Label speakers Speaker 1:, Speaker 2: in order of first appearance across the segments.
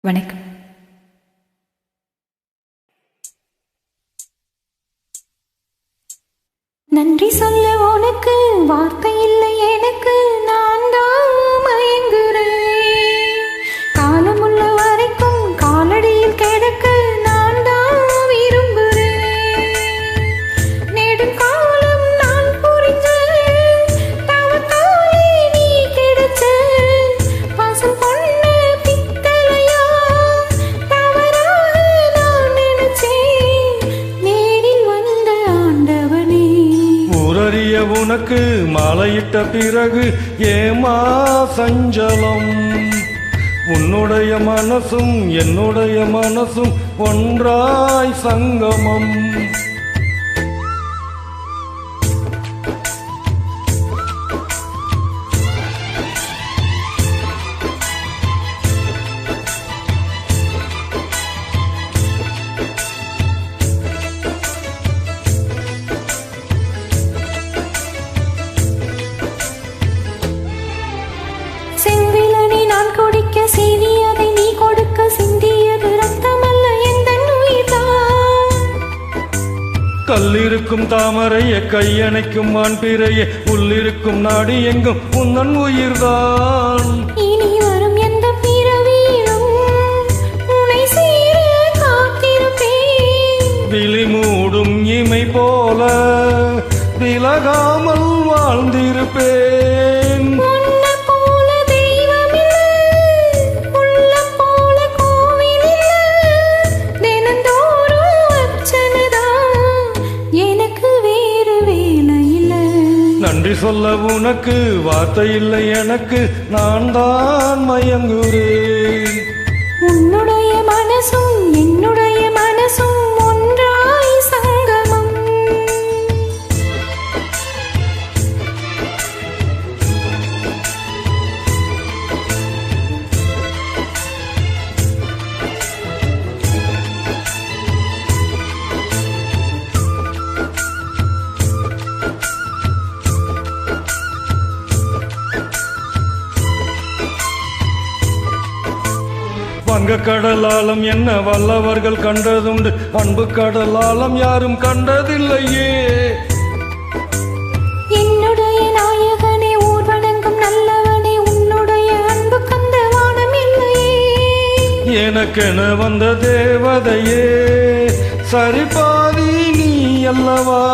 Speaker 1: வணக்கம். நன்றி சொல்ல உனக்கு வார்த்தை இல்லை எனக்கு, நான் தான் மயங்குறேன். காலமுள்ள வரைக்கும் காலடியில் கிடக்க நான் தான் விரும்புகிறேன். நெடுங்காலம் நான் புரிஞ்ச தவத்தாலே நீ கிடைச்ச பாசம் பொண்ண பித்தளையா தவறாக நான் நினைச்சேன். நேரில் வந்த ஆண்டவனே,
Speaker 2: ஊரறிய உனக்கு மாலையிட்ட பிறகு ஏமா சஞ்சலம்? உன்னுடைய மனசும் என்னுடைய மனசும் ஒன்றாய் சங்கமம்.
Speaker 1: செங்கிலனை நான் குடிக்க செய்தி அதை நீ கொடுக்க, சிந்தியது ரத்தமல்ல எந்தன் உயிர்தான்.
Speaker 2: கல்லிருக்கும் தாமரைய கையணைக்கும் வான்பிறைய உள்ளிருக்கும் நாடி எங்கும் உன்னன் உயிர்தான்.
Speaker 1: இனி வரும் எந்த பிறவியிலும் உன்னை சேர காத்திருப்பேன்.
Speaker 2: விழி மூடும் இமை போல விலகாமல் வாழ்ந்திருப்பேன்.
Speaker 1: உன்னை போல தெய்வமில்லை, உள்ளம் போல கோவிலில்லை. தினந்தோறும் அர்ச்சனைதான், எனக்கு வேறு வேலை இல்லை.
Speaker 2: நன்றி சொல்ல உனக்கு வார்த்தை இல்லை எனக்கு, நான் தான் மயங்குறேன்.
Speaker 1: உன்னுடைய மனசும் என்னுடைய மனசும் ஒன்றாய் சங்கமம்.
Speaker 2: வங்க கடலாலம் என்ன வல்லவர்கள் கண்டதுண்டு, அன்பு கடலாலம் யாரும் கண்டதில்லையே.
Speaker 1: என்னுடைய நாயகனே, ஊர்வனங்கும் நல்லவனே, உன்னுடைய அன்பு கந்த வானம் இல்லையே.
Speaker 2: எனக்கென வந்த தேவதையே, சரிபாதி நீ அல்லவா?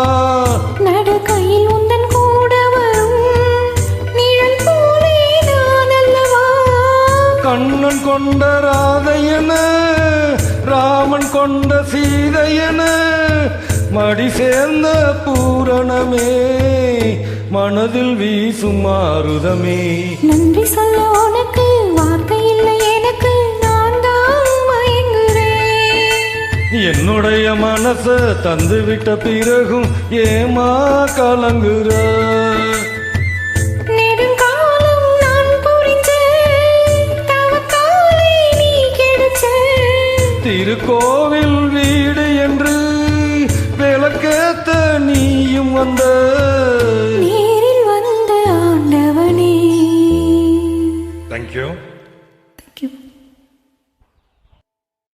Speaker 1: நடுக்கையில் உந்தன் கூட வரும் நிழல் போலே நான் அல்லவா?
Speaker 2: கண்ணன் கொண்ட ராதையன ராமன் கொண்ட சீதையன மடி சேர்ந்த பூரணமே, மனதில் வீசும் மாருதமே.
Speaker 1: நன்றி சொல்ல உனக்கு வார்த்தை இல்லை எனக்கு, நான் தான் மயங்குறேன்.
Speaker 2: என்னுடைய மனச தந்துவிட்ட பிறகும் ஏமா கலங்குற?
Speaker 1: நெடுங்காலம் நான் புரிஞ்ச தவத்தாலே நீ கிடைச்ச
Speaker 2: திருக்கோவில் வீடு என்று விளக்கேத்த நீயும் வந்த